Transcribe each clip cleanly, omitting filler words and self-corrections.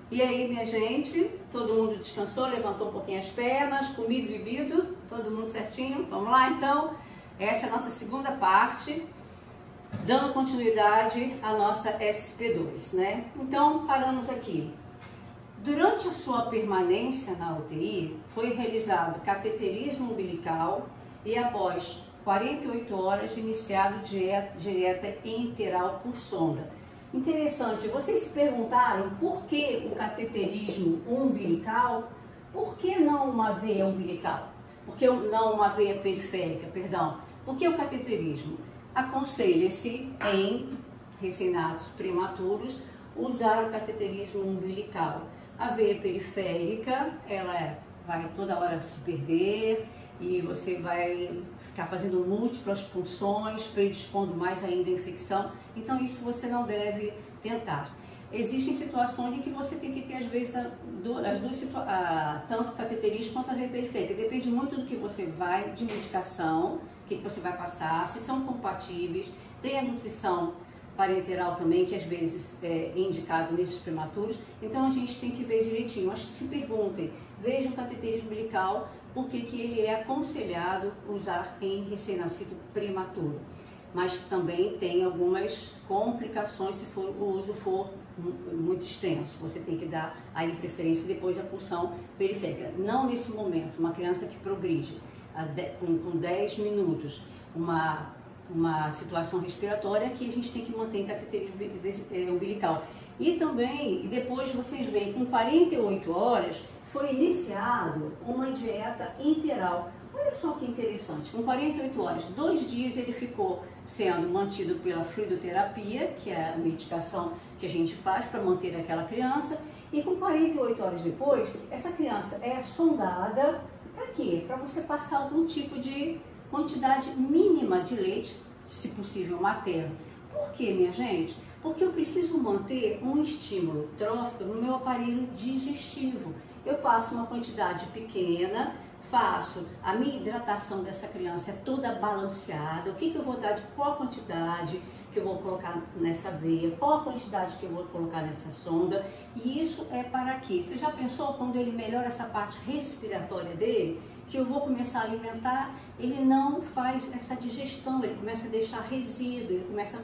E aí, minha gente, todo mundo descansou, levantou um pouquinho as pernas, comido e bebido, todo mundo certinho? Vamos lá, então? Essa é a nossa segunda parte, dando continuidade à nossa SP2, né? Então, paramos aqui. Durante a sua permanência na UTI, foi realizado cateterismo umbilical e após 48 horas iniciado dieta enteral por sonda. Interessante, vocês se perguntaram por que o cateterismo umbilical? Por que não uma veia umbilical? Por que não uma veia periférica, perdão? Por que o cateterismo? Aconselha-se em recém-nascidos prematuros usar o cateterismo umbilical. A veia periférica, ela vai toda hora se perder e você vai ficar fazendo múltiplas punções, predispondo mais ainda a infecção. Então isso você não deve tentar. Existem situações em que você tem que ter, às vezes, tanto o cateterismo quanto a veia periférica. Depende muito do que você vai, de medicação, o que você vai passar, se são compatíveis. Tem a nutrição parenteral também, que às vezes é indicado nesses prematuros. Então a gente tem que ver direitinho. Acho que se perguntem, vejam o cateterismo umbilical, por que ele é aconselhado usar em recém-nascido prematuro. Mas também tem algumas complicações se o uso for muito extenso. Você tem que dar aí preferência depois da punção periférica. Não nesse momento, uma criança que progride com 10 minutos, uma situação respiratória, que a gente tem que manter em cateterismo umbilical. E também, depois vocês veem, com 48 horas, foi iniciado uma dieta enteral. Olha só que interessante, com 48 horas, 2 dias ele ficou sendo mantido pela fluidoterapia, que é a medicação que a gente faz para manter aquela criança, e com 48 horas depois, essa criança é sondada. Para quê? Para você passar algum tipo de quantidade mínima de leite, se possível materno. Por quê, minha gente? Porque eu preciso manter um estímulo trófico no meu aparelho digestivo. Eu passo uma quantidade pequena, faço a minha hidratação dessa criança é toda balanceada. O que eu vou dar de qual quantidade que eu vou colocar nessa veia, qual a quantidade que eu vou colocar nessa sonda. E isso é para quê? Você já pensou quando ele melhora essa parte respiratória dele? Que eu vou começar a alimentar, ele não faz essa digestão, ele começa a deixar resíduo, ele começa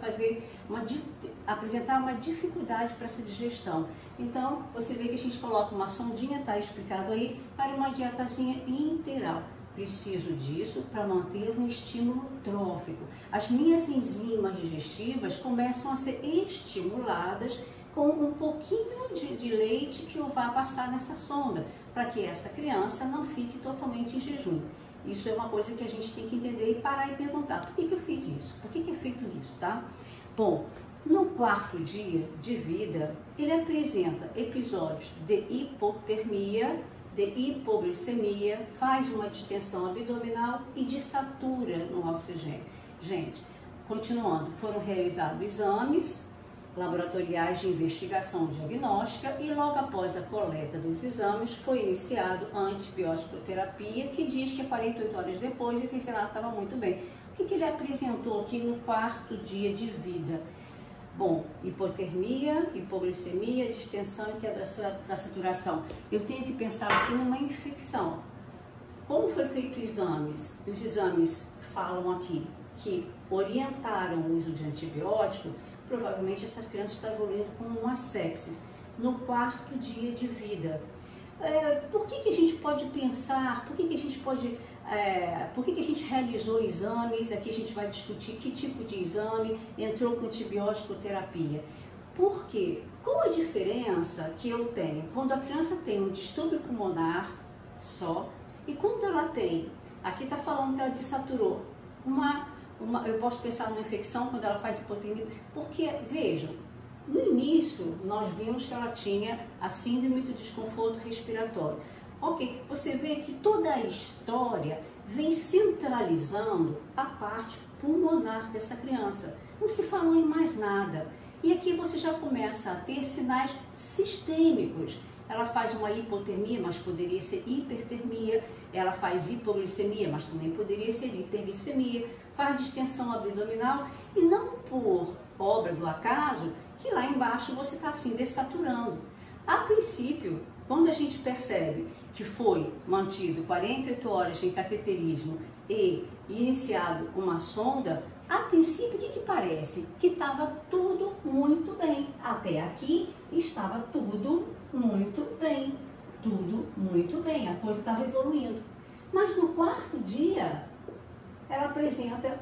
a apresentar uma dificuldade para essa digestão. Então, você vê que a gente coloca uma sondinha, está explicado aí, para uma dietazinha integral. Preciso disso para manter um estímulo trófico. As minhas enzimas digestivas começam a ser estimuladas com um pouquinho de leite que eu vá passar nessa sonda, para que essa criança não fique totalmente em jejum. Isso é uma coisa que a gente tem que entender e parar e perguntar, por que eu fiz isso? Por que é feito isso, tá? Bom, no 4º dia de vida, ele apresenta episódios de hipotermia, de hipoglicemia, faz uma distensão abdominal e desatura no oxigênio. Gente, continuando, foram realizados exames laboratoriais de investigação diagnóstica e logo após a coleta dos exames foi iniciado a antibiótico-terapia, que diz que 48 horas depois esse ensinado estava muito bem. O que ele apresentou aqui no 4º dia de vida? Bom, hipotermia, hipoglicemia, distensão e quebra da saturação. Eu tenho que pensar aqui numa infecção. Como foi feito exames? Os exames falam aqui que orientaram o uso de antibiótico. Provavelmente essa criança está evoluindo com uma sepsis no 4º dia de vida. Por que a gente pode pensar, por que a gente realizou exames? Aqui a gente vai discutir que tipo de exame entrou com antibiótico terapia. Porque qual a diferença que eu tenho quando a criança tem um distúrbio pulmonar só e quando ela tem, aqui está falando que ela desaturou, eu posso pensar numa infecção quando ela faz hipotermia, porque, vejam, no início nós vimos que ela tinha a síndrome do desconforto respiratório. Ok, você vê que toda a história vem centralizando a parte pulmonar dessa criança. Não se falou em mais nada. E aqui você já começa a ter sinais sistêmicos. Ela faz uma hipotermia, mas poderia ser hipertermia. Ela faz hipoglicemia, mas também poderia ser hiperglicemia. Faz distensão abdominal e não por obra do acaso que lá embaixo você está assim, dessaturando. A princípio, quando a gente percebe que foi mantido 48 horas em cateterismo e iniciado uma sonda, a princípio, o que parece? Que estava tudo muito bem. Até aqui estava tudo muito bem. Tudo muito bem, a coisa estava evoluindo. Mas no quarto dia, ela apresenta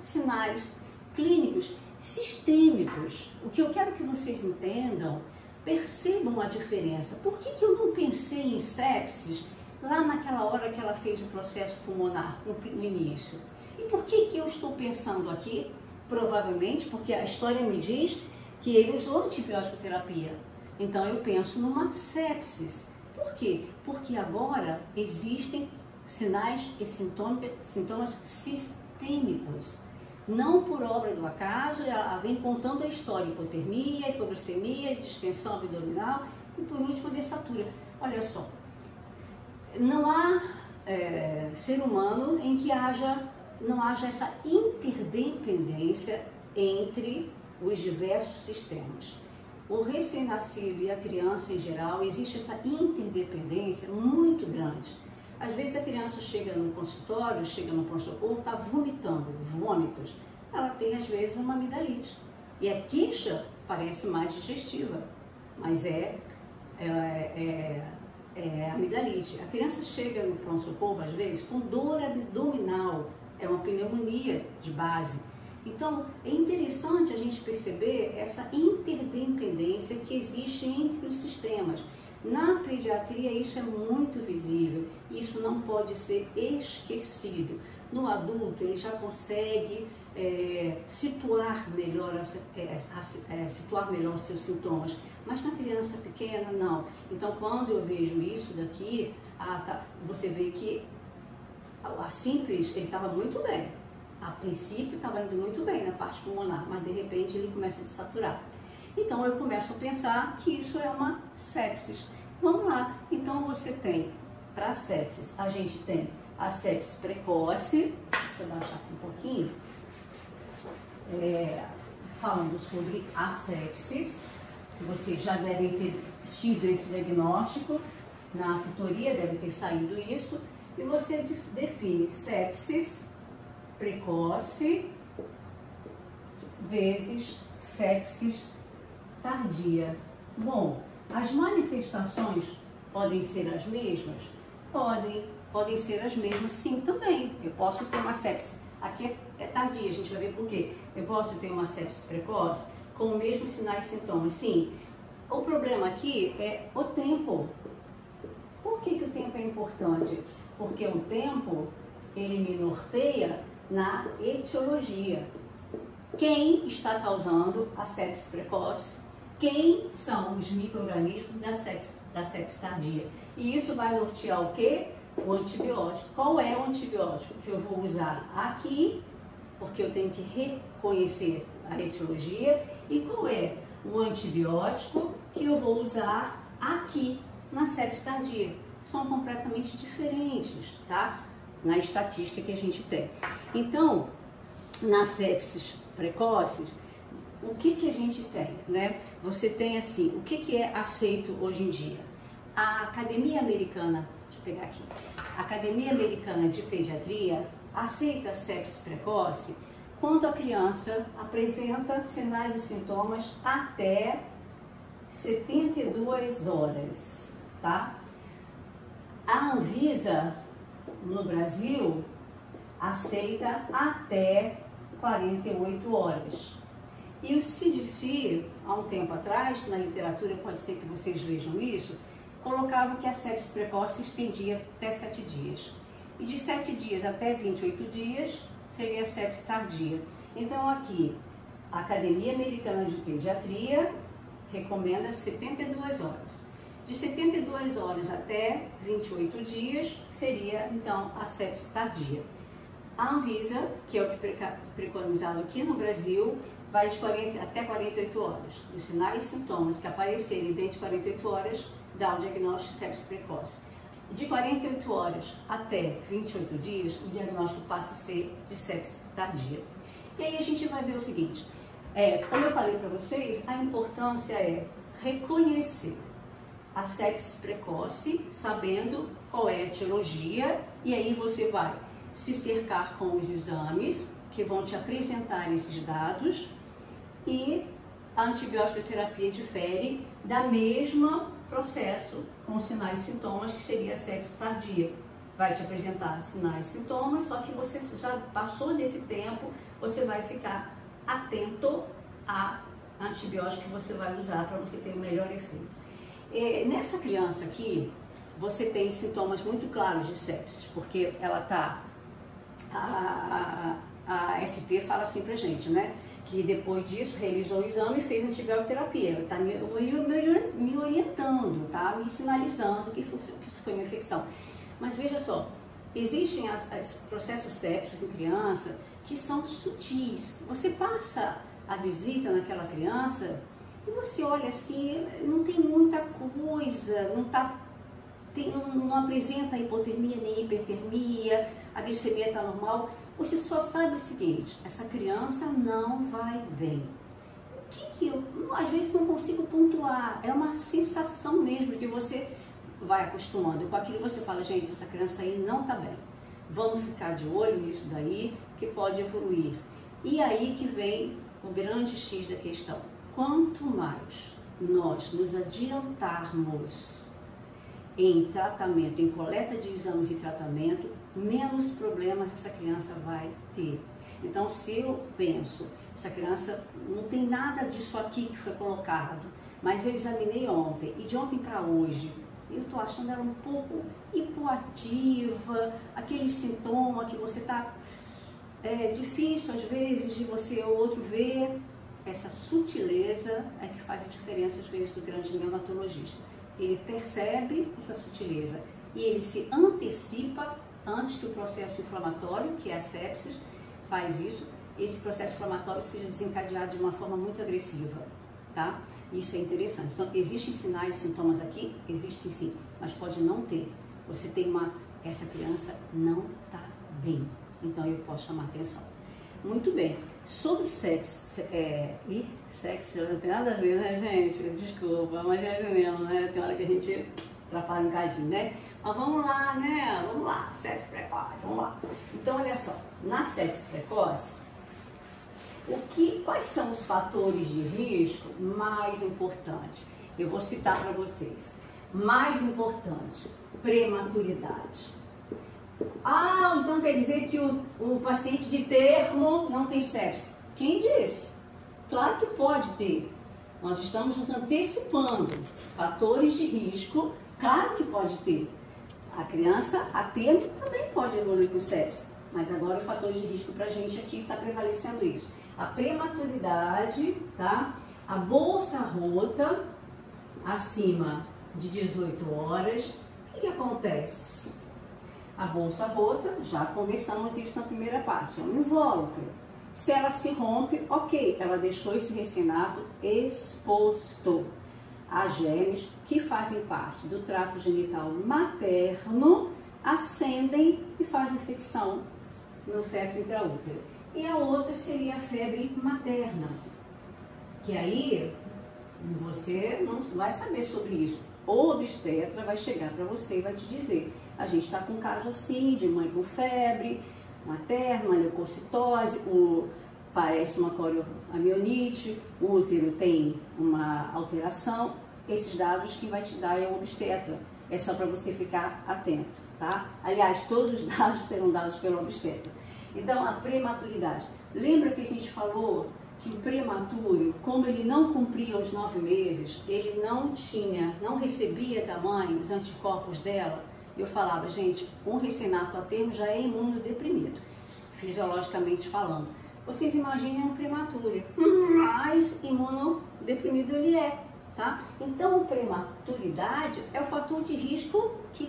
sinais clínicos sistêmicos. O que eu quero que vocês entendam, percebam a diferença. Por que eu não pensei em sepsis lá naquela hora que ela fez o processo pulmonar, no início? E por que eu estou pensando aqui? Provavelmente porque a história me diz que ele usou antibiótico terapia. Então eu penso numa sepsis. Por quê? Porque agora existem sinais e sintomas sistêmicos. Não por obra do acaso, ela vem contando a história: hipotermia, hipoglicemia, distensão abdominal e por último a dessatura. Olha só, não há ser humano em que não haja essa interdependência entre os diversos sistemas. O recém-nascido e a criança em geral, existe essa interdependência muito grande. Às vezes a criança chega no consultório, chega no pronto-socorro, está vomitando, vômitos. Ela tem às vezes uma amidalite. E a queixa parece mais digestiva, mas é amidalite. A criança chega no pronto-socorro às vezes com dor abdominal, é uma pneumonia de base. Então, é interessante a gente perceber essa interdependência que existe entre os sistemas. Na pediatria isso é muito visível, isso não pode ser esquecido. No adulto ele já consegue situar melhor seus sintomas, mas na criança pequena não. Então quando eu vejo isso daqui, você vê que a simples ele estava muito bem. A princípio estava indo muito bem na parte pulmonar, mas de repente ele começa a desaturar. Então eu começo a pensar que isso é uma sepsis. Vamos lá, então você tem, para a sepsis, a gente tem a sepsis precoce, deixa eu baixar aqui um pouquinho, falando sobre a sepsis, vocês já devem ter tido esse diagnóstico, na tutoria deve ter saído isso, e você define sepsis precoce vezes sepsis tardia. Bom, as manifestações podem ser as mesmas? Podem ser as mesmas sim também. Eu posso ter uma sepsis, aqui é tardia, a gente vai ver por quê. Eu posso ter uma sepsis precoce com os mesmos sinais e sintomas, sim. O problema aqui é o tempo. Por que o tempo é importante? Porque o tempo, ele me norteia na etiologia. Quem está causando a sepsis precoce? Quem são os micro-organismos da sepsis tardia? E isso vai nortear o quê? O antibiótico. Qual é o antibiótico que eu vou usar aqui? Porque eu tenho que reconhecer a etiologia. E qual é o antibiótico que eu vou usar aqui na sepsis tardia? São completamente diferentes, tá? Na estatística que a gente tem. Então, nas sepsis precoces, o que a gente tem, né? Você tem assim, o que é aceito hoje em dia? A Academia Americana, deixa eu pegar aqui, a Academia Americana de Pediatria aceita a sepsis precoce quando a criança apresenta sinais e sintomas até 72 horas, tá? A Anvisa, no Brasil, aceita até 48 horas. E o CDC, há um tempo atrás, na literatura, pode ser que vocês vejam isso, colocava que a sepsis precoce se estendia até 7 dias. E de 7 dias até 28 dias seria a sepsis tardia. Então aqui, a Academia Americana de Pediatria recomenda 72 horas. De 72 horas até 28 dias seria então a sepsis tardia. A Anvisa, que é o que preconizado aqui no Brasil, vai de até 48 horas. Os sinais e sintomas que aparecerem dentro de 48 horas dá o diagnóstico de sepsis precoce. De 48 horas até 28 dias, o diagnóstico passa a ser de sepsis tardia. E aí a gente vai ver o seguinte, como eu falei para vocês, a importância é reconhecer. a sepsis precoce, sabendo qual é a etiologia, e aí você vai se cercar com os exames que vão te apresentar esses dados, e a antibiótico terapia difere da mesma processo com sinais e sintomas, que seria a sepsis tardia. Vai te apresentar sinais e sintomas, só que você já passou desse tempo, você vai ficar atento a antibiótico que você vai usar para você ter o melhor efeito. Nessa criança aqui, você tem sintomas muito claros de sepsis, porque ela está... A SP fala assim pra gente, né? Que depois disso realizou o exame e fez antibiótico terapia. Ela está me orientando, tá? Me sinalizando que isso foi uma infecção. Mas veja só, existem processos sépticos em criança que são sutis. Você passa a visita naquela criança e você olha assim, não tem muita coisa, não apresenta hipotermia nem hipertermia, a glicemia está normal. Você só sabe o seguinte: essa criança não vai bem. O que eu às vezes não consigo pontuar? É uma sensação mesmo que você vai acostumando com aquilo. Você fala, gente, essa criança aí não está bem. Vamos ficar de olho nisso daí, que pode evoluir. E aí que vem o grande X da questão. Quanto mais nós nos adiantarmos em tratamento, em coleta de exames e tratamento, menos problemas essa criança vai ter. Então, se eu penso, essa criança não tem nada disso aqui que foi colocado, mas eu examinei ontem, e de ontem para hoje, eu estou achando ela um pouco hipoativa, aquele sintoma que você está... É difícil, às vezes, de você ou outro ver. Essa sutileza é que faz a diferença, às vezes, do grande neonatologista. Ele percebe essa sutileza e ele se antecipa antes que o processo inflamatório, que é a sepsis, faz isso, esse processo inflamatório seja desencadeado de uma forma muito agressiva, tá? Isso é interessante. Então, existem sinais e sintomas aqui? Existem sim, mas pode não ter. Você tem essa criança não está bem, então eu posso chamar atenção. Muito bem. Sobre sexo, sexo não tem nada a ver, né, gente? Desculpa, mas é assim mesmo, né? Tem hora que a gente atrapalha um bocadinho, né? Mas vamos lá, né? Vamos lá, sexo precoce, vamos lá. Então, olha só, na sexo precoce, quais são os fatores de risco mais importantes? Eu vou citar para vocês. Mais importante, prematuridade. Ah, então quer dizer que o paciente de termo não tem sepsis. Quem disse? Claro que pode ter. Nós estamos nos antecipando. Fatores de risco, claro que pode ter. A criança a termo também pode evoluir com sepsis. Mas agora o fator de risco para a gente aqui está prevalecendo isso. A prematuridade, tá? A bolsa rota acima de 18 horas. O que acontece? A bolsa rota, já conversamos isso na primeira parte, é um invólucro. Se ela se rompe, ok, ela deixou esse recém-nato exposto a germes que fazem parte do trato genital materno, ascendem e fazem infecção no feto intraútero. E a outra seria a febre materna, que aí você não vai saber sobre isso. O obstetra vai chegar para você e vai te dizer: a gente está com um caso assim, de mãe com febre materna, uma leucocitose, parece uma corioamionite, o útero tem uma alteração. Esses dados que vai te dar é o obstetra. É só para você ficar atento, tá? Aliás, todos os dados serão dados pelo obstetra. Então, a prematuridade. Lembra que a gente falou que o prematuro, como ele não cumpria os 9 meses, ele não recebia da mãe os anticorpos dela. Eu falava, gente, um recém-nato a termo já é imunodeprimido, fisiologicamente falando. Vocês imaginem um prematuro, mais imunodeprimido ele é, tá? Então, a prematuridade é o fator de risco que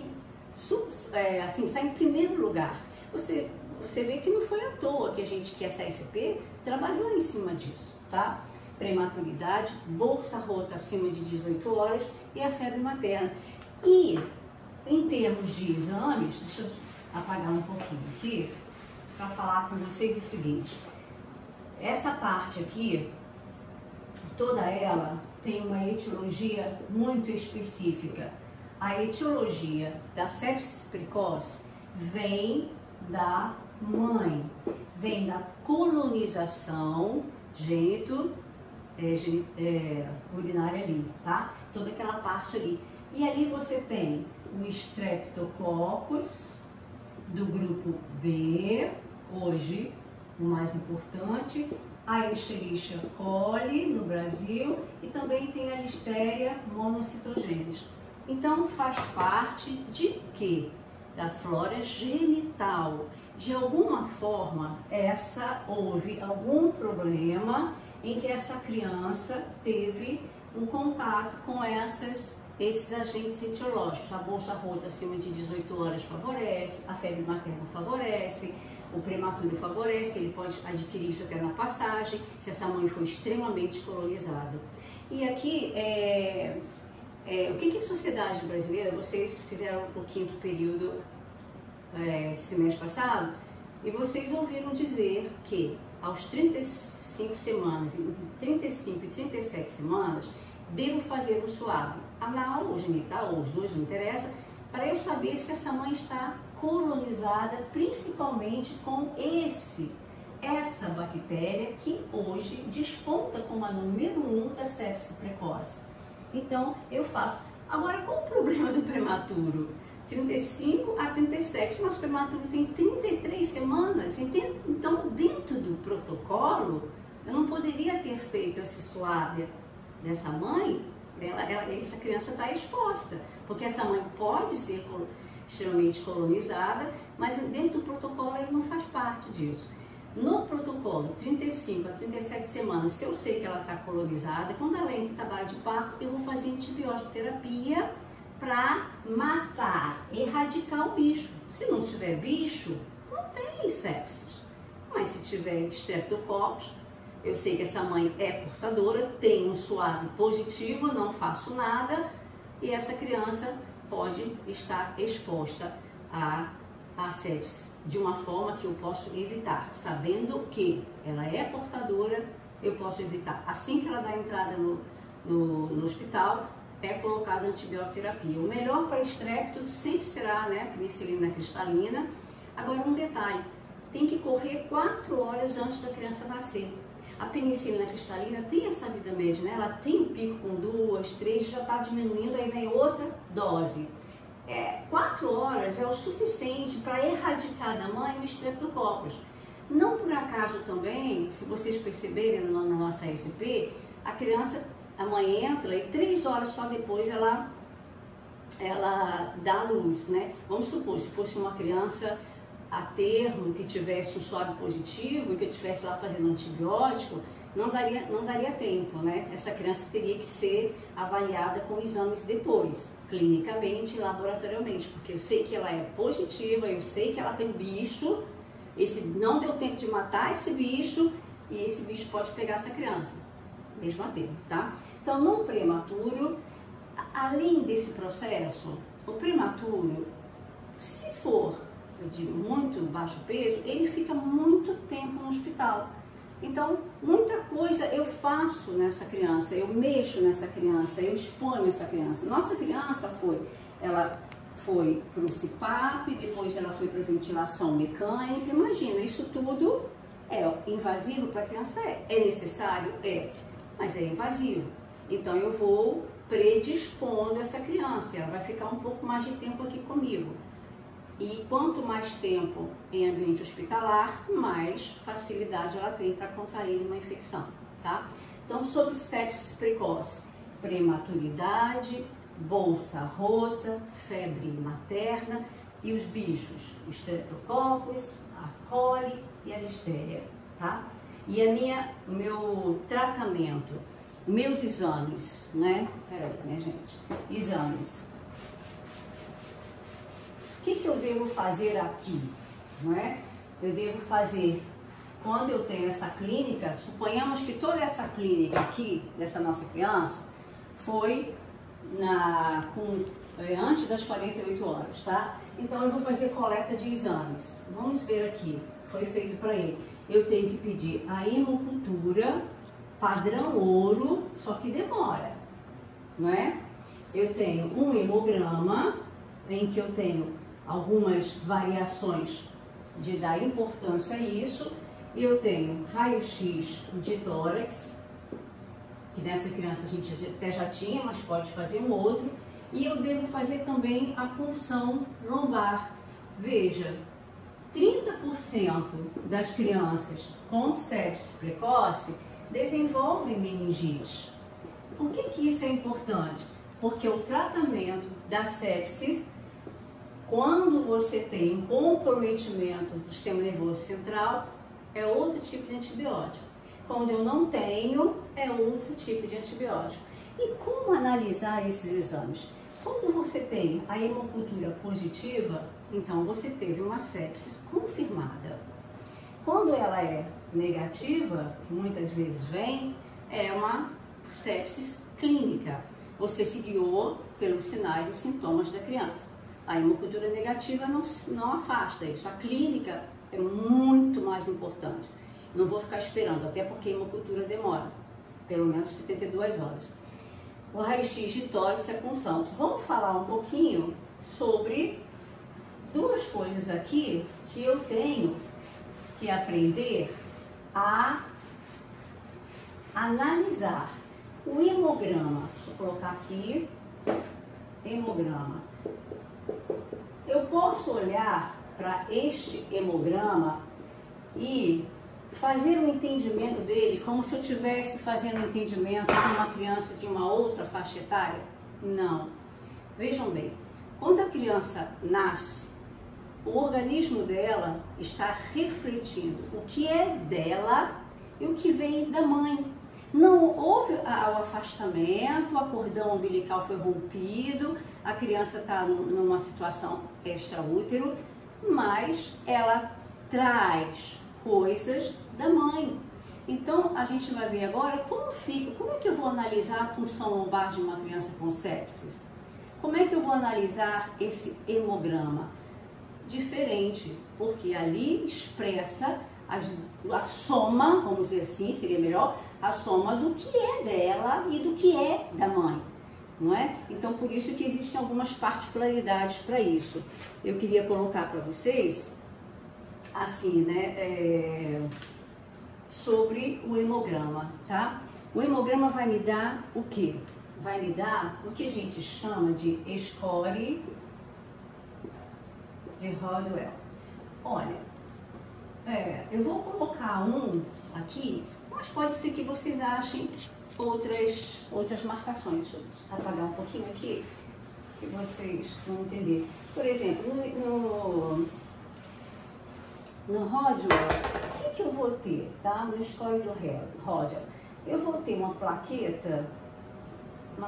está em primeiro lugar. Você vê que não foi à toa que essa SP trabalhou em cima disso, tá? Prematuridade, bolsa rota acima de 18 horas e a febre materna. E em termos de exames, deixa eu apagar um pouquinho aqui para falar com vocês o seguinte: essa parte aqui toda ela tem uma etiologia muito específica. A etiologia da sepsis precoce vem da mãe, vem da colonização urinária ali, tá? Toda aquela parte ali. E ali você tem o Streptococcus do grupo B, hoje o mais importante, a Escherichia coli no Brasil e também tem a Listeria monocytogenes. Então faz parte de quê? Da flora genital. De alguma forma, houve algum problema em que essa criança teve um contato com esses agentes etiológicos. A bolsa rota acima de 18 horas favorece, a febre materna favorece, o prematuro favorece, ele pode adquirir isso até na passagem, se essa mãe for extremamente colonizada. E aqui, o que a sociedade brasileira, vocês fizeram o 5º período semestre passado, e vocês ouviram dizer que aos 35 semanas, entre 35 e 37 semanas, devo fazer um suave anal ou genital, ou os dois, não interessa, para eu saber se essa mãe está colonizada, principalmente com essa bactéria que hoje desponta como a número 1 da sepsis precoce. Então, eu faço. Agora, qual o problema do prematuro? 35 a 37, nosso prematuro tem 33 semanas, então dentro do protocolo, eu não poderia ter feito esse suave dessa mãe, essa criança está exposta, porque essa mãe pode ser extremamente colonizada, mas dentro do protocolo ele não faz parte disso. No protocolo, 35 a 37 semanas, se eu sei que ela está colonizada, quando ela entra em trabalho de parto, eu vou fazer antibiótico terapia para matar, erradicar o bicho. Se não tiver bicho, não tem sepsis. Mas se tiver Streptococcus, eu sei que essa mãe é portadora, tem um suave positivo, não faço nada, e essa criança pode estar exposta à sepsis de uma forma que eu posso evitar. Sabendo que ela é portadora, eu posso evitar. Assim que ela dá entrada no hospital, é colocada antibiótico terapia. O melhor para estrepto sempre será, penicilina cristalina. Agora, um detalhe, tem que correr 4 horas antes da criança nascer. A penicilina cristalina tem essa vida média, Ela tem um pico com 2, 3, já está diminuindo, aí vem outra dose. 4 horas é o suficiente para erradicar da mãe o Streptococcus. Não por acaso também, se vocês perceberem na nossa SP, a mãe entra e 3 horas só depois ela dá luz, Vamos supor, se fosse uma criança a termo, que tivesse um suave positivo e que eu estivesse lá fazendo antibiótico, não daria tempo, Essa criança teria que ser avaliada com exames depois, clinicamente e laboratorialmente, porque eu sei que ela é positiva, eu sei que ela tem bicho, não deu tempo de matar esse bicho e esse bicho pode pegar essa criança, mesmo a termo, tá? Então, no prematuro, além desse processo, o prematuro, se for de muito baixo peso, ele fica muito tempo no hospital. Então, muita coisa eu faço nessa criança, eu mexo nessa criança, eu exponho essa criança. Nossa criança ela foi para o CPAP, depois ela foi para a ventilação mecânica. Imagina, isso tudo é invasivo para a criança? É necessário? Mas é invasivo. Então, eu vou predispondo essa criança, ela vai ficar um pouco mais de tempo aqui comigo. E quanto mais tempo em ambiente hospitalar, mais facilidade ela tem para contrair uma infecção, tá? Então, sobre sepsis precoce, prematuridade, bolsa rota, febre materna e os bichos, o Streptococcus, a coli e a Listeria, tá? E o meu tratamento, meus exames, Peraí, minha gente, exames. O que eu devo fazer aqui, Eu devo fazer, quando eu tenho essa clínica, suponhamos que toda essa clínica aqui, dessa nossa criança, foi antes das 48 horas, tá? Então eu vou fazer coleta de exames. Vamos ver aqui, foi feito para ele. Eu tenho que pedir a hemocultura padrão ouro, só que demora, não é? Eu tenho um hemograma, em que eu tenho algumas variações de dar importância a isso, e eu tenho raio-x de tórax, que nessa criança a gente até já tinha, mas pode fazer um outro, e eu devo fazer também a punção lombar. Veja, 30% das crianças com sepsis precoce desenvolvem meningite. Por que isso é importante? Porque o tratamento da sepsis, quando você tem um comprometimento do sistema nervoso central, é outro tipo de antibiótico. Quando eu não tenho, é outro tipo de antibiótico. E como analisar esses exames? Quando você tem a hemocultura positiva, então você teve uma sepsis confirmada. Quando ela é negativa, que muitas vezes vem, é uma sepsis clínica. Você se guiou pelos sinais e sintomas da criança. A hemocultura negativa não afasta isso. A clínica é muito mais importante. Não vou ficar esperando, até porque a hemocultura demora pelo menos 72 horas. O raio-x de tórax e a punção. Vamos falar um pouquinho sobre duas coisas aqui que eu tenho que aprender a analisar. O hemograma, deixa eu colocar aqui, hemograma. Eu posso olhar para este hemograma e fazer o entendimento dele como se eu estivesse fazendo o entendimento de uma criança de uma outra faixa etária? Não. Vejam bem, quando a criança nasce, o organismo dela está refletindo o que é dela e o que vem da mãe. Não houve o afastamento, o cordão umbilical foi rompido, a criança está numa situação extraútero, mas ela traz coisas da mãe. Então a gente vai ver agora como é que eu vou analisar a punção lombar de uma criança com sepsis? Como é que eu vou analisar esse hemograma? Diferente, porque ali expressa a soma, vamos dizer assim, seria melhor, a soma do que é dela e do que é da mãe, não é? Então, por isso que existem algumas particularidades para isso. Eu queria colocar para vocês, assim, né, sobre o hemograma, tá? O hemograma vai me dar o quê? Vai me dar o que a gente chama de score de Rodwell. Olha, eu vou colocar um aqui, mas pode ser que vocês achem outras marcações. Deixa eu apagar um pouquinho aqui, que vocês vão entender. Por exemplo, no Rodwell, o que eu vou ter, tá? No score de Rodwell, eu vou ter uma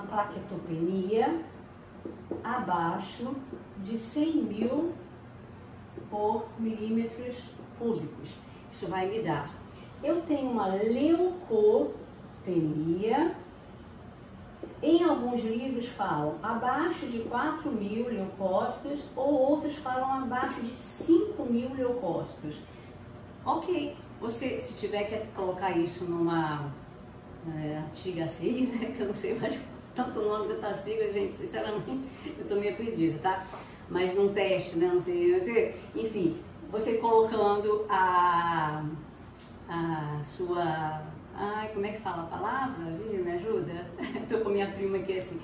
plaquetopenia abaixo de 100.000 por milímetros cúbicos. Isso vai me dar. Eu tenho uma leucopenia. Em alguns livros falam abaixo de 4.000 leucócitos, ou outros falam abaixo de 5.000 leucócitos. Ok, você, se tiver que colocar isso numa antiga sigla, né, que eu não sei mais tanto o nome da sigla, gente, sinceramente, eu tô meio perdida, tá? Mas num teste, né, não sei, enfim, você colocando a sua... Ai, como é que fala a palavra? Vivi, me ajuda? Estou com minha prima aqui assim.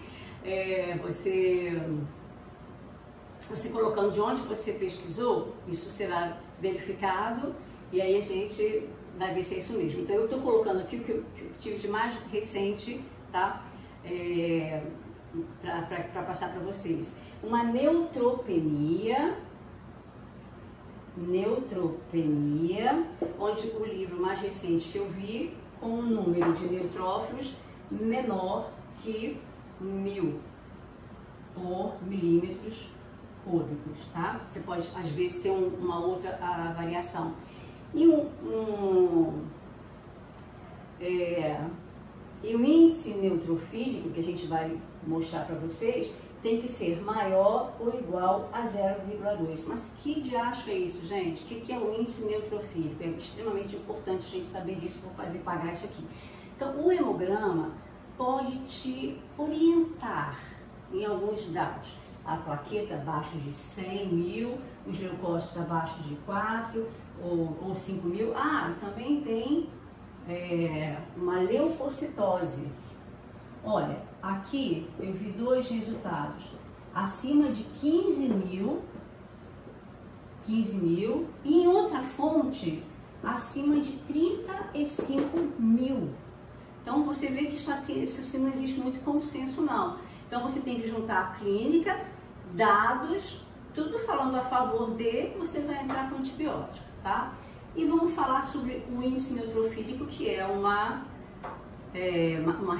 Você colocando de onde você pesquisou, isso será verificado e aí a gente vai ver se é isso mesmo. Então eu estou colocando aqui o que eu tive de mais recente, tá? Para passar para vocês. Uma neutropenia, onde o livro mais recente que eu vi, com um número de neutrófilos menor que 1.000 por milímetros cúbicos, tá? Você pode, às vezes, ter uma outra variação. E o índice neutrofílico, que a gente vai mostrar para vocês, tem que ser maior ou igual a 0,2. Mas que diacho é isso, gente? O que é o índice neutrofílico? É extremamente importante a gente saber disso, vou fazer pagar isso aqui. Então, o hemograma pode te orientar em alguns dados. A plaqueta abaixo de 100 mil, os leucócitos abaixo de 4 ou 5 mil. Ah, e também tem uma leucocitose. Olha, aqui eu vi dois resultados. Acima de 15 mil e em outra fonte acima de 35 mil. Então você vê que isso assim não existe muito consenso não. Então você tem que juntar a clínica, dados, tudo falando a favor de, você vai entrar com antibiótico, tá? E vamos falar sobre o índice neutrofílico, que é uma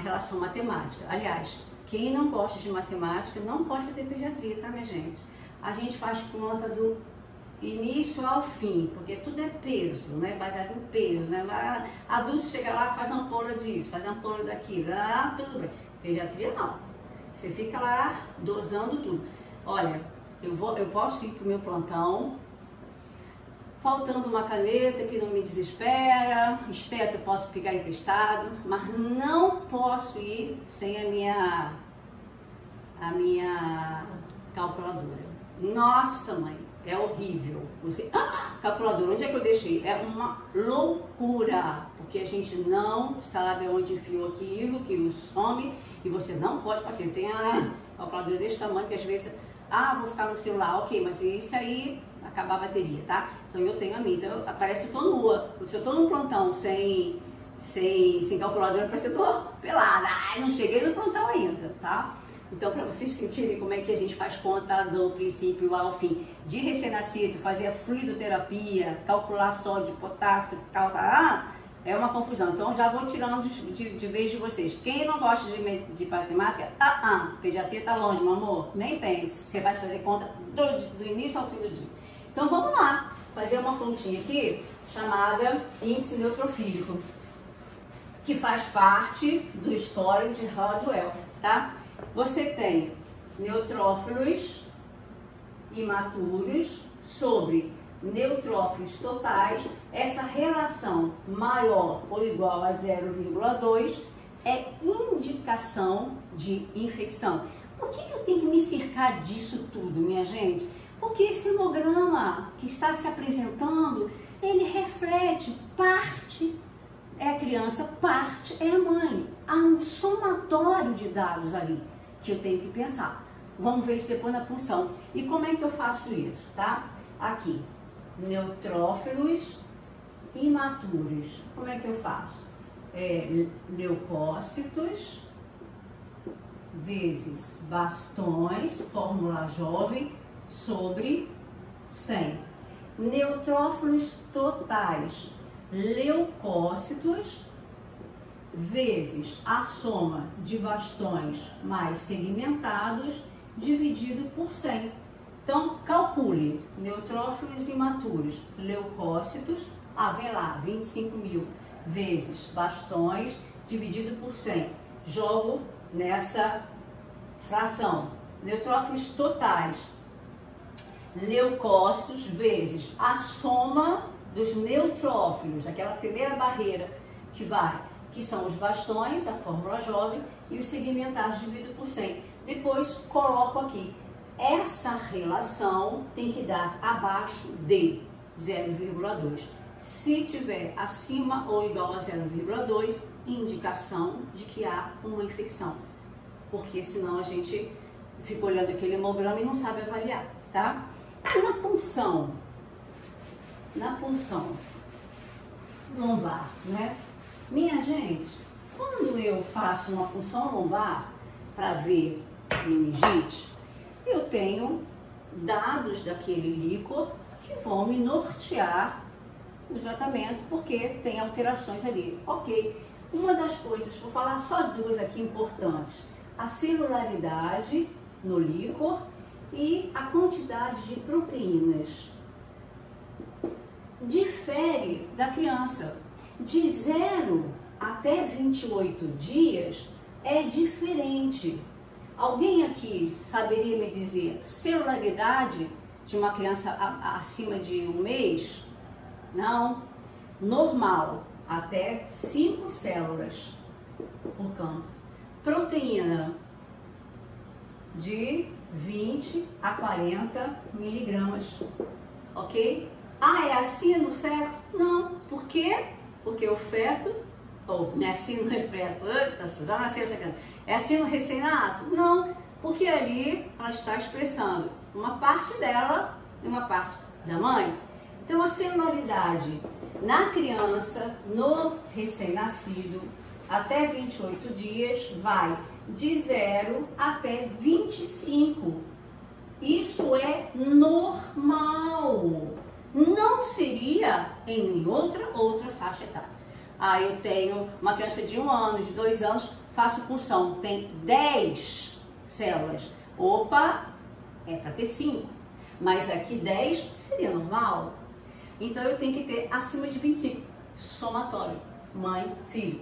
relação matemática. Aliás, quem não gosta de matemática não pode fazer pediatria, tá, minha gente? A gente faz conta do início ao fim, porque tudo é peso, né? Baseado em peso, né? Adulto chega lá, faz ampola disso, faz ampola daquilo, tudo bem. Pediatria não. Você fica lá dosando tudo. Olha, eu posso ir pro meu plantão, faltando uma caneta que não me desespera, esteto eu posso pegar emprestado, mas não posso ir sem a minha calculadora. Nossa, mãe, é horrível. Você, calculadora, onde é que eu deixei? É uma loucura, porque a gente não sabe onde enfiou aquilo some e você não pode passar. Tem a calculadora desse tamanho que às vezes, vou ficar no celular, ok, mas isso aí acabar a bateria, tá? Então eu tenho a minha, então parece que eu tô nua. Se eu tô num plantão sem calculadora, parece que eu tô pelada. Não cheguei no plantão ainda, tá? Então, para vocês sentirem como é que a gente faz conta do princípio ao fim, de recém-nascido, fazer a fluidoterapia, calcular sódio, potássio, é uma confusão. Então, já vou tirando de vez de vocês. Quem não gosta de matemática, pediatria tá longe, meu amor, nem pense. Você vai fazer conta do início ao fim do dia. Então, vamos lá, fazer uma continha aqui, chamada índice neutrofílico, que faz parte do score de Rodwell, tá? Você tem neutrófilos imaturos sobre neutrófilos totais. Essa relação maior ou igual a 0,2 é indicação de infecção. Por que eu tenho que me cercar disso tudo, minha gente? Porque esse hemograma que está se apresentando, ele reflete parte é a criança, parte é a mãe. Há um somatório de dados ali que eu tenho que pensar. Vamos ver isso depois na punção. E como é que eu faço isso, tá? Aqui, neutrófilos imaturos. Como é que eu faço? Leucócitos vezes bastões, fórmula jovem, sobre 100. Neutrófilos totais, leucócitos vezes a soma de bastões mais segmentados dividido por 100. Então, calcule neutrófilos imaturos, leucócitos, vem lá, 25 mil vezes bastões dividido por 100. Jogo nessa fração. Neutrófilos totais, leucócitos vezes a soma dos neutrófilos, aquela primeira barreira que são os bastões, a fórmula jovem, e os segmentados dividido por 100. Depois coloco aqui. Essa relação tem que dar abaixo de 0,2. Se tiver acima ou igual a 0,2, indicação de que há uma infecção. Porque senão a gente fica olhando aquele hemograma e não sabe avaliar, tá? Na punção lombar, né? Minha gente, quando eu faço uma punção lombar para ver meningite, eu tenho dados daquele líquor que vão me nortear o tratamento, porque tem alterações ali. Ok, uma das coisas, vou falar só duas aqui importantes: a celularidade no líquor e a quantidade de proteínas. Difere da criança. De 0 até 28 dias é diferente. Alguém aqui saberia me dizer celularidade de uma criança acima de 1 mês? Não. Normal, até 5 células. por campo. Proteína de 20 a 40 miligramas, ok? Ah, é assim no feto? Não. Por quê? Porque o feto, ou não é assim no feto, já nasceu essa criança. É assim no recém-nato? Não, porque ali ela está expressando uma parte dela e uma parte da mãe. Então a celularidade na criança, no recém-nascido, até 28 dias, vai de 0 até 25. Isso é normal. Não seria em nenhuma outra faixa etária. Ah, eu tenho uma criança de 1 ano, de 2 anos, faço punção, tem 10 células. Opa, é para ter 5. Mas aqui 10 seria normal. Então eu tenho que ter acima de 25. Somatório, mãe, filho.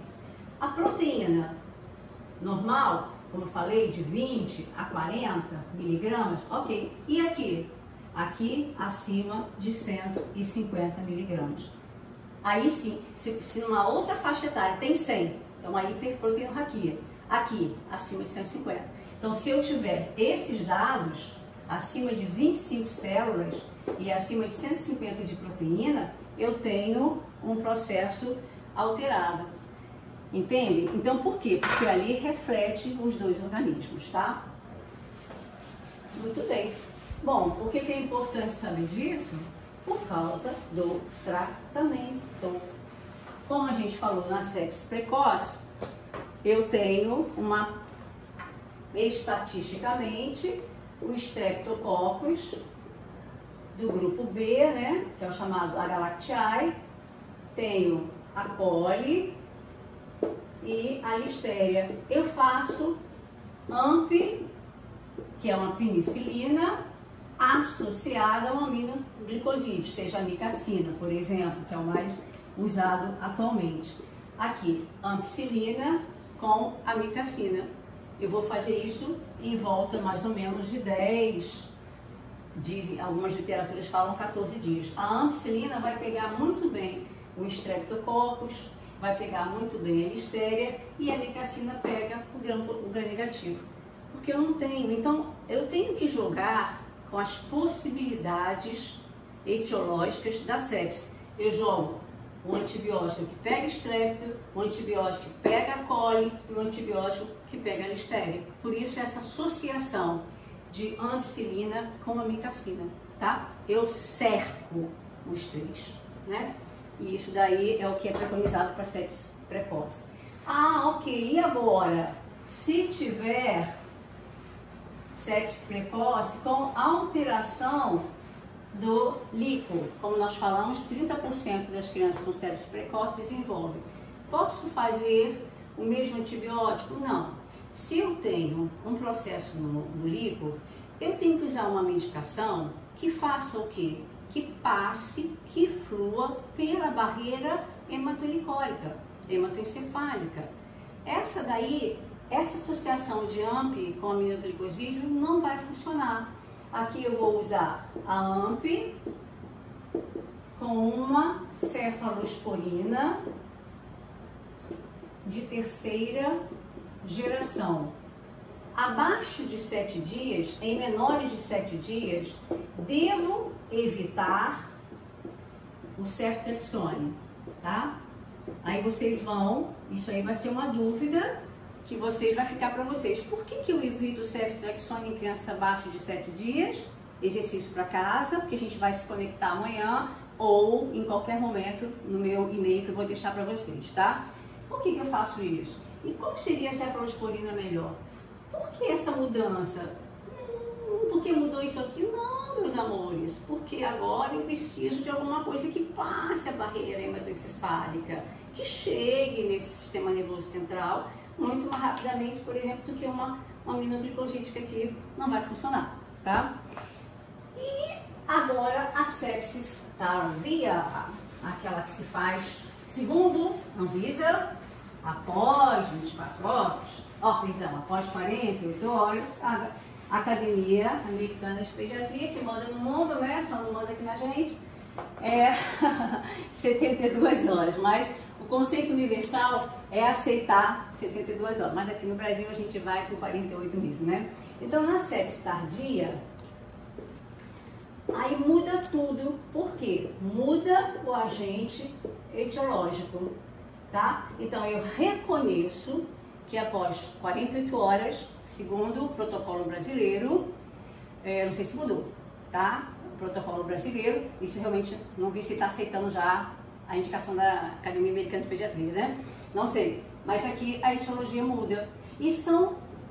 A proteína normal, como eu falei, de 20 a 40 miligramas, ok. E aqui? Aqui acima de 150 miligramas. Aí sim, se numa outra faixa etária tem 100, é uma hiperproteinorraquia. Aqui, acima de 150. Então, se eu tiver esses dados, acima de 25 células e acima de 150 de proteína, eu tenho um processo alterado. Entende? Então, por quê? Porque ali reflete os dois organismos, tá? Muito bem. Bom, por que é importante saber disso? Por causa do tratamento. Como a gente falou na sepse precoce, eu tenho estatisticamente, o Streptococcus do grupo B, né, que é o chamado Agalactiae, tenho a coli e a listéria. Eu faço AMP, que é uma penicilina, associada a um aminoglicosídeo, seja a amicacina, por exemplo, que é o mais usado atualmente. Aqui, ampicilina com amicacina. Eu vou fazer isso em volta mais ou menos de 10, dizem, algumas literaturas falam 14 dias. A ampicilina vai pegar muito bem o Streptococcus, vai pegar muito bem a listéria e a amicacina pega o gram negativo. Porque eu não tenho, então eu tenho que jogar com as possibilidades etiológicas da sepse. Eu jogo um antibiótico que pega estrépito, um antibiótico que pega a coli e um antibiótico que pega a listéria. Por isso essa associação de ampicilina com amicacina, tá? Eu cerco os três, né? E isso daí é o que é preconizado para sepse precoce. Ah, ok, e agora? Se tiver sepse precoce com alteração do líquor, como nós falamos, 30% das crianças com sepse precoce desenvolvem. Posso fazer o mesmo antibiótico? Não. Se eu tenho um processo no líquor, eu tenho que usar uma medicação que faça o quê? Que passe, que flua pela barreira hematolicólica, hematoencefálica. Essa associação de AMP com aminoglicosídeo não vai funcionar. Aqui eu vou usar a AMP com uma cefalosporina de terceira geração. Abaixo de 7 dias, em menores de 7 dias, devo evitar o ceftriaxone, tá? Aí vocês vão, isso aí vai ser uma dúvida que vai ficar para vocês. Por que eu evito o ceftriaxone em crianças abaixo de 7 dias? Exercício para casa, porque a gente vai se conectar amanhã ou em qualquer momento no meu e-mail que eu vou deixar para vocês, tá? Por que eu faço isso? E qual seria a cefalosporina melhor? Por que essa mudança? Porque mudou isso aqui? Não, meus amores, porque agora eu preciso de alguma coisa que passe a barreira hematoencefálica, que chegue nesse sistema nervoso central muito mais rapidamente, por exemplo, do que uma aminoglicosídica que não vai funcionar, tá? E agora a sepsis tardia, aquela que se faz segundo Anvisa, após 24 horas, após 48 horas, a Academia Americana de Pediatria, que manda no mundo, né? Só não manda aqui na gente, 72 horas, mas o conceito universal é aceitar 72 horas, mas aqui no Brasil a gente vai com 48 mesmo, né? Então, na sepse tardia, aí muda tudo, por quê? Muda o agente etiológico, tá? Então, eu reconheço que após 48 horas, segundo o protocolo brasileiro, não sei se mudou, tá? O protocolo brasileiro, isso realmente não vi se está aceitando já a indicação da Academia Americana de Pediatria, né? Não sei, mas aqui a etiologia muda. E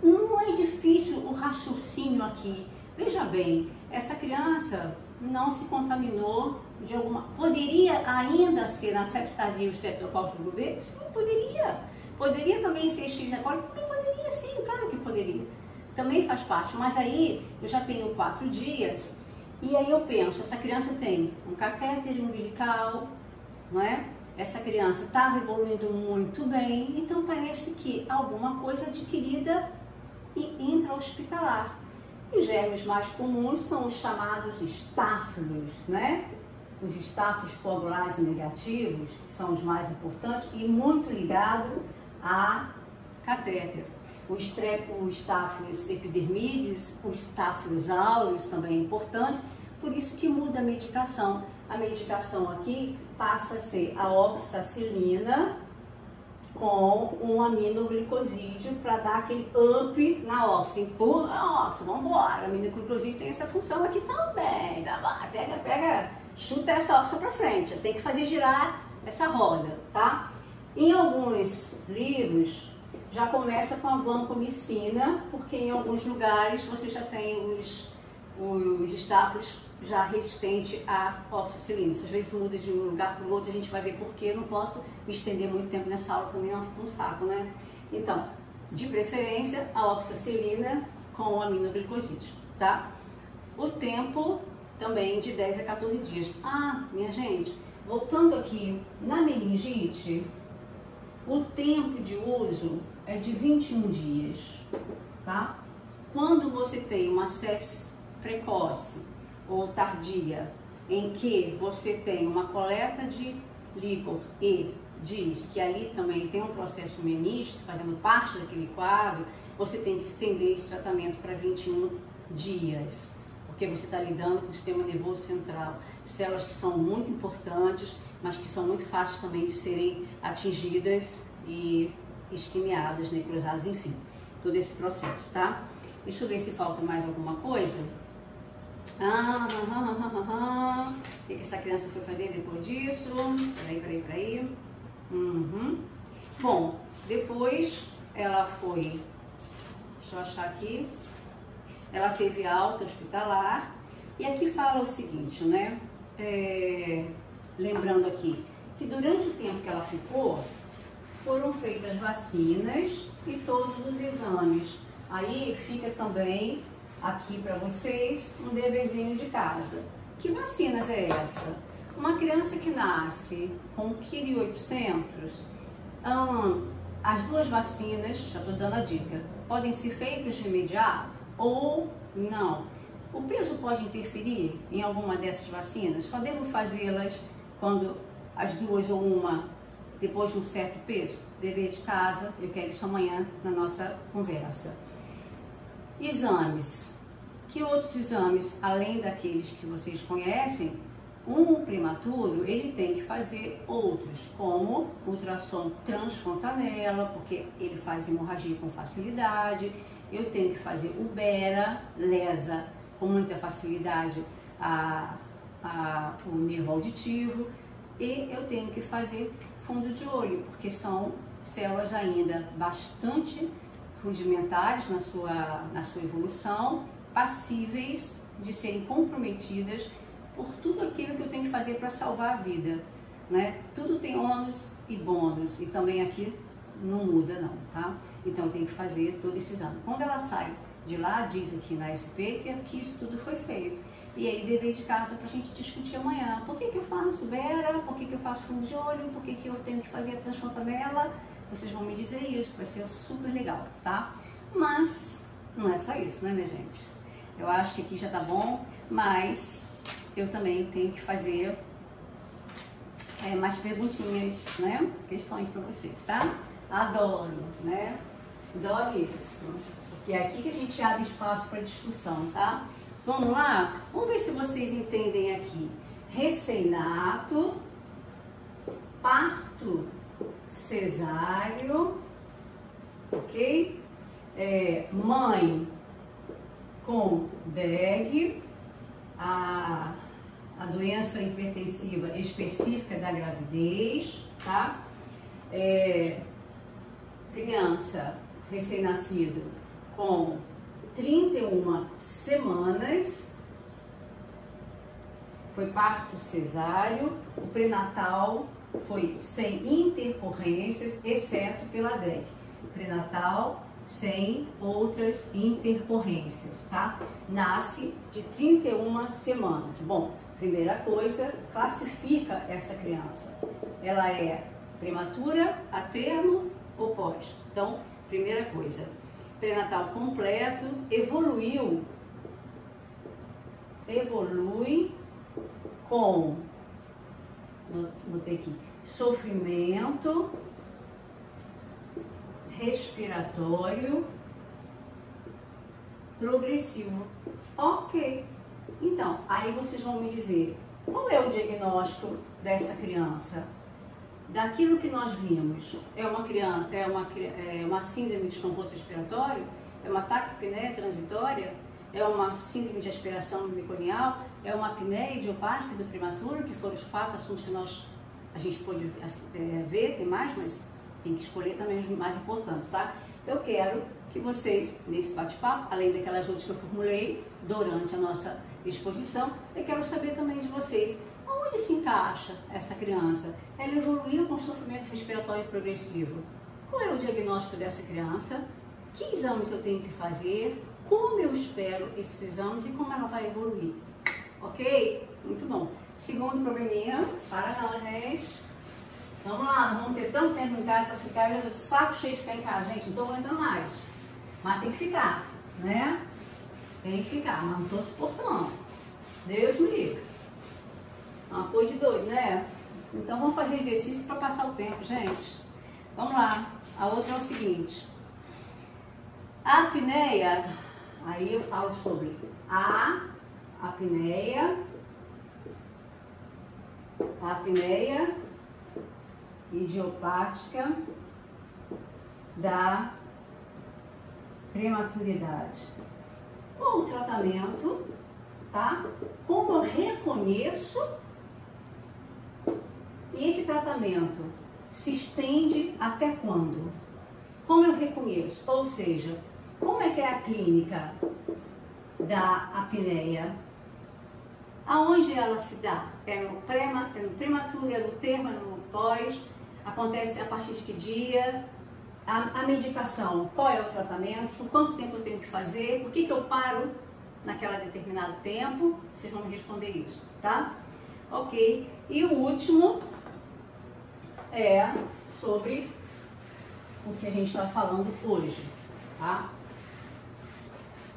não é difícil o raciocínio aqui. Veja bem, essa criança não se contaminou de alguma... Poderia ainda ser na sepse tardia o Streptococcus do B? Sim, poderia. Poderia também ser Escherichia coli? Também poderia, sim, claro que poderia. Também faz parte, mas aí eu já tenho 4 dias e aí eu penso, essa criança tem um catéter umbilical, não é? Essa criança estava evoluindo muito bem, então parece que alguma coisa adquirida e intra-hospitalar. E os germes mais comuns são os chamados estáfilos, né? Os estáfilos coagulase negativos, que são os mais importantes e muito ligados a catéter. O Staphylococcus epidermidis, o Staphylococcus aureus também é importante, por isso que muda a medicação. A medicação aqui passa a ser a oxacilina com um aminoglicosídeo para dar aquele up na oxa. Empurra a oxa, vamos embora. O aminoglicosídeo tem essa função aqui também. Pega, chuta essa oxa para frente. Tem que fazer girar essa roda, tá? Em alguns livros já começa com a vancomicina, porque em alguns lugares você já tem os estáfilos já resistente à oxacilina. Às vezes muda de um lugar para o outro, a gente vai ver porquê. Não posso me estender muito tempo nessa aula, também não fica um saco, né? Então, de preferência, a oxacilina com o aminoglicosídeo, tá? O tempo também de 10 a 14 dias. Ah, minha gente, voltando aqui na meningite, o tempo de uso é de 21 dias, tá? Quando você tem uma sepse precoce ou tardia, em que você tem uma coleta de líquor e diz que ali também tem um processo menístico fazendo parte daquele quadro, você tem que estender esse tratamento para 21 dias, porque você está lidando com o sistema nervoso central, células que são muito importantes, mas que são muito fáceis também de serem atingidas e isquemiadas, necrosadas, enfim, todo esse processo, tá? Deixa eu ver se falta mais alguma coisa. O que essa criança foi fazer depois disso? Peraí. Bom, depois ela foi, deixa eu achar aqui, ela teve alta hospitalar, e aqui fala o seguinte, né? Lembrando aqui, que durante o tempo que ela ficou, foram feitas vacinas e todos os exames. Aí fica também aqui para vocês um deverzinho de casa. Que vacinas é essa? Uma criança que nasce com 1,8 kg, as 2 vacinas, já estou dando a dica, podem ser feitas de imediato ou não. O peso pode interferir em alguma dessas vacinas? Só devo fazê-las quando as 2 ou uma depois de um certo peso? Dever de casa, eu quero isso amanhã na nossa conversa. Exames. Que outros exames, além daqueles que vocês conhecem, um prematuro, ele tem que fazer outros, como ultrassom transfontanela, porque ele faz hemorragia com facilidade. Eu tenho que fazer o BERA, lesa com muita facilidade o nervo auditivo, e eu tenho que fazer fundo de olho, porque são células ainda bastante rudimentares na sua evolução, passíveis de serem comprometidas por tudo aquilo que eu tenho que fazer para salvar a vida, né? Tudo tem ônus e bônus, e também aqui não muda não, tá? Então eu tenho que fazer todo esse exame. Quando ela sai de lá, diz aqui na SP que isso tudo foi feito. E aí dever de casa para a gente discutir amanhã. Por que eu faço BERA? Por que eu faço fundo de olho? Por que eu tenho que fazer a transfontanela? Vocês vão me dizer isso, vai ser super legal, tá? Mas não é só isso, né, minha gente? Eu acho que aqui já tá bom, mas eu também tenho que fazer mais perguntinhas, né? Questões para vocês, tá? Adoro, né? Adoro isso. Porque é aqui que a gente abre espaço para discussão, tá? Vamos lá? Vamos ver se vocês entendem aqui. Recém-nato, parto cesáreo, ok? Mãe com DEG, a doença hipertensiva específica da gravidez, tá? Criança recém-nascido com 31 semanas, foi parto cesáreo, o pré-natal foi sem intercorrências, exceto pela DEG. Pré-natal sem outras intercorrências, tá? Nasce de 31 semanas. Bom, primeira coisa, classifica essa criança. Ela é prematura, a termo ou pós? Então, primeira coisa, pré-natal completo, evolui com, botei aqui, sofrimento respiratório progressivo. Ok. Então, aí vocês vão me dizer, qual é o diagnóstico dessa criança? Daquilo que nós vimos, é uma síndrome de desconforto respiratório? É uma taquipneia transitória? É uma síndrome de aspiração meconial? É uma apneia idiopática do prematuro, que foram os 4 assuntos que a gente pôde ver, tem mais, mas tem que escolher também os mais importantes, tá? Eu quero que vocês, nesse bate-papo, além daquelas outras que eu formulei durante a nossa exposição, eu quero saber também de vocês, onde se encaixa essa criança? Ela evoluiu com sofrimento respiratório progressivo. Qual é o diagnóstico dessa criança? Que exames eu tenho que fazer? Como eu espero esses exames e como ela vai evoluir? Ok? Muito bom. Segundo probleminha, para não, gente. Vamos lá, não vamos ter tanto tempo em casa para ficar, eu já tô de saco cheio de ficar em casa, gente, não estou aguentando mais. Mas tem que ficar, né? Tem que ficar, mas não estou suportando. Deus me livre. É uma coisa de doido, né? Então vamos fazer exercício para passar o tempo, gente. Vamos lá. A outra é o seguinte. A apneia, aí eu falo sobre a apneia idiopática da prematuridade. Qual o tratamento, tá? Como eu reconheço, e esse tratamento se estende até quando? Como eu reconheço? Ou seja, como é que é a clínica da apneia? Aonde ela se dá? É no prematuro, é no termo, é no pós? Acontece a partir de que dia? A medicação, qual é o tratamento? Por quanto tempo eu tenho que fazer? Por que eu paro naquele determinado tempo? Vocês vão me responder isso, tá? Ok. E o último é sobre o que a gente está falando hoje, tá?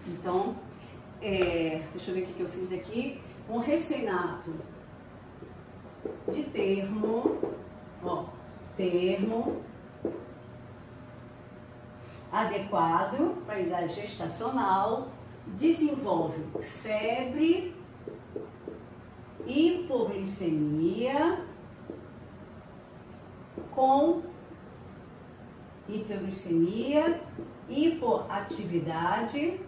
Então, deixa eu ver o que eu fiz aqui. Um recém-nato de termo adequado para a idade gestacional, desenvolve febre, hipoglicemia, com hiperglicemia, hipoatividade,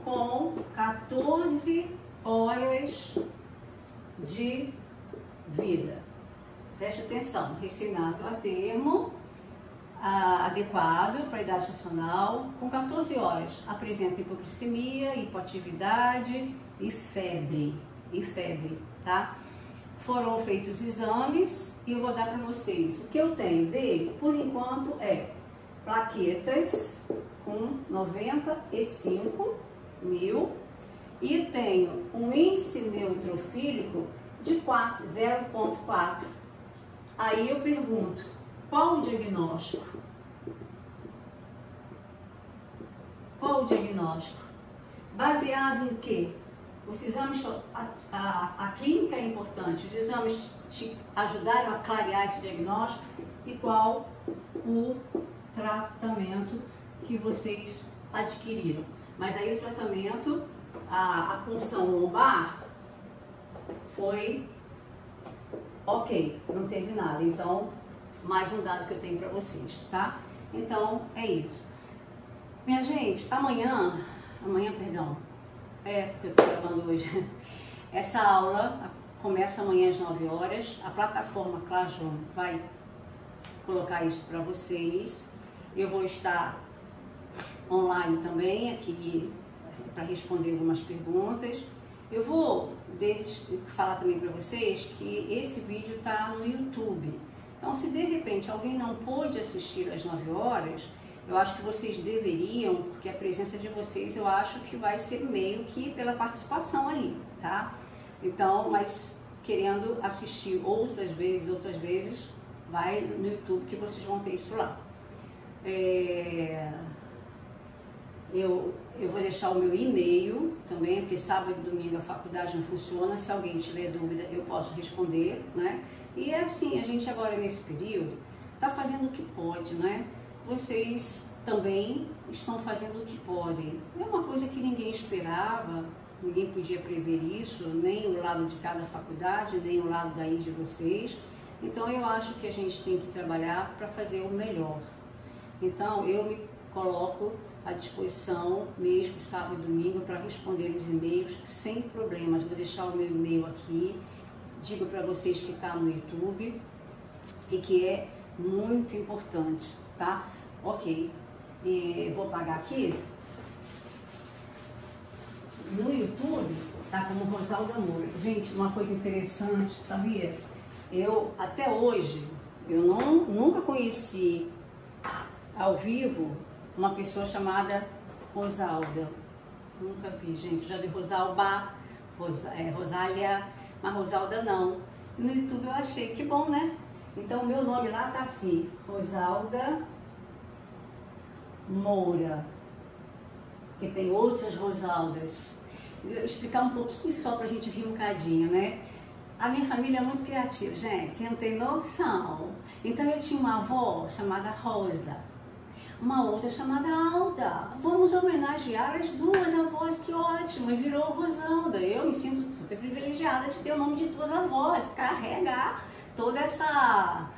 com 14 horas de vida. Preste atenção, recém-nato a termo, adequado para a idade gestacional, com 14 horas, apresenta hipoglicemia, hipoatividade e febre, tá? Foram feitos exames e eu vou dar para vocês. O que eu tenho dele, por enquanto, é plaquetas com 95 mil e tenho um índice neutrofílico de 0,4. Aí eu pergunto, qual o diagnóstico? Qual o diagnóstico? Baseado em quê? Os exames, a clínica é importante, os exames te ajudaram a clarear esse diagnóstico e qual o tratamento que vocês adquiriram. Mas aí o tratamento, a punção lombar foi ok, não teve nada. Então, mais um dado que eu tenho para vocês, tá? Então, é isso. Minha gente, amanhã, perdão, porque eu tô gravando hoje, essa aula começa amanhã às 9 horas, a plataforma Classroom vai colocar isso para vocês, eu vou estar online também aqui para responder algumas perguntas. Eu vou falar também para vocês que esse vídeo está no YouTube, então se de repente alguém não pôde assistir às 9 horas, eu acho que vocês deveriam, porque a presença de vocês eu acho que vai ser meio que pela participação ali, tá? Então, mas querendo assistir outras vezes, vai no YouTube que vocês vão ter isso lá. Eu vou deixar o meu e-mail também, porque sábado e domingo a faculdade não funciona, se alguém tiver dúvida eu posso responder, né? E é assim, a gente agora nesse período está fazendo o que pode, né? Vocês também estão fazendo o que podem. É uma coisa que ninguém esperava, ninguém podia prever isso, nem o lado de cada faculdade, nem o lado daí de vocês. Então eu acho que a gente tem que trabalhar para fazer o melhor. Então eu me coloco à disposição mesmo sábado e domingo para responder os e-mails sem problemas. Vou deixar o meu e-mail aqui, digo para vocês que está no YouTube e que é muito importante, tá? Ok, vou apagar aqui. No YouTube tá como Rosalda Moura. Gente, uma coisa interessante, sabia? Eu até hoje eu nunca conheci ao vivo uma pessoa chamada Rosalda. Nunca vi, gente. Já vi Rosalba, Rosália, mas Rosalda não. No YouTube eu achei, que bom, né? Então o meu nome lá tá assim, Rosalda Moura, que tem outras Rosaldas. Vou explicar um pouquinho só pra gente rir um bocadinho, né? A minha família é muito criativa, gente, você não tem noção. Então eu tinha uma avó chamada Rosa, uma outra chamada Alda. Vamos homenagear as duas avós, que ótimo, e virou Rosalda. Eu me sinto super privilegiada de ter o nome de duas avós, carregar toda essa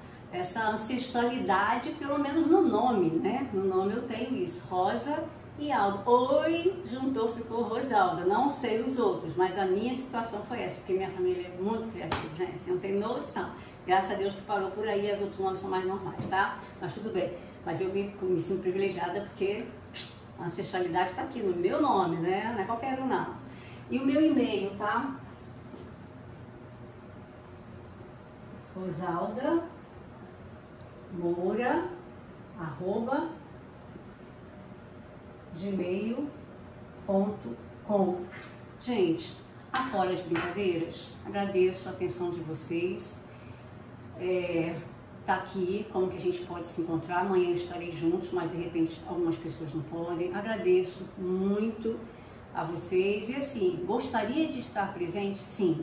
ancestralidade, pelo menos no nome, né? No nome eu tenho isso, Rosa e Alda. Oi, juntou, ficou Rosalda. Não sei os outros, mas a minha situação foi essa, porque minha família é muito criativa, gente, você não tem noção. Graças a Deus que parou por aí, os outros nomes são mais normais, tá? Mas tudo bem. Mas eu me sinto privilegiada porque a ancestralidade está aqui no meu nome, né? Não é qualquer um, não. E o meu e-mail, tá? Rosalda Moura @gmail.com. Gente, afora as brincadeiras, agradeço a atenção de vocês. Tá aqui, como que a gente pode se encontrar. Amanhã eu estarei juntos, mas de repente algumas pessoas não podem. Agradeço muito a vocês e assim, gostaria de estar presente? Sim,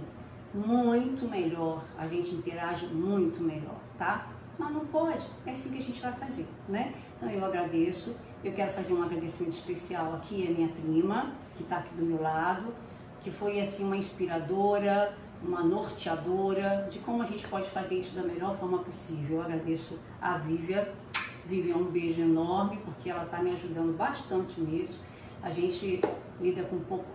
muito melhor, a gente interage muito melhor, tá? Mas não pode, é assim que a gente vai fazer, né? Então eu agradeço, eu quero fazer um agradecimento especial aqui à minha prima, que tá aqui do meu lado, que foi assim uma inspiradora, uma norteadora de como a gente pode fazer isso da melhor forma possível. Eu agradeço a Vivian, um beijo enorme, porque ela está me ajudando bastante nisso. A gente lida com um pouco,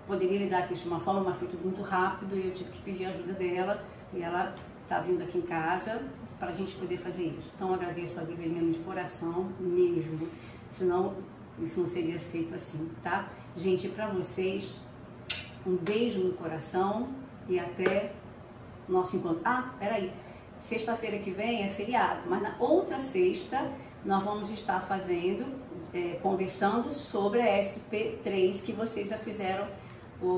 poderia lidar com isso de uma forma, mas foi tudo muito rápido e eu tive que pedir a ajuda dela e ela está vindo aqui em casa para a gente poder fazer isso. Então eu agradeço a Vivian mesmo de coração, mesmo, senão isso não seria feito assim, tá? Gente, para vocês, um beijo no coração e até nosso encontro. Ah, peraí, sexta-feira que vem é feriado, mas na outra sexta nós vamos estar conversando sobre a SP3, que vocês já fizeram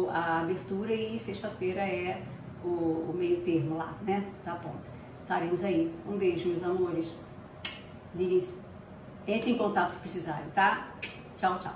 a abertura e sexta-feira é o meio termo lá, né? Tá bom. Estaremos aí. Um beijo, meus amores. Entrem em contato se precisarem, tá? Tchau, tchau.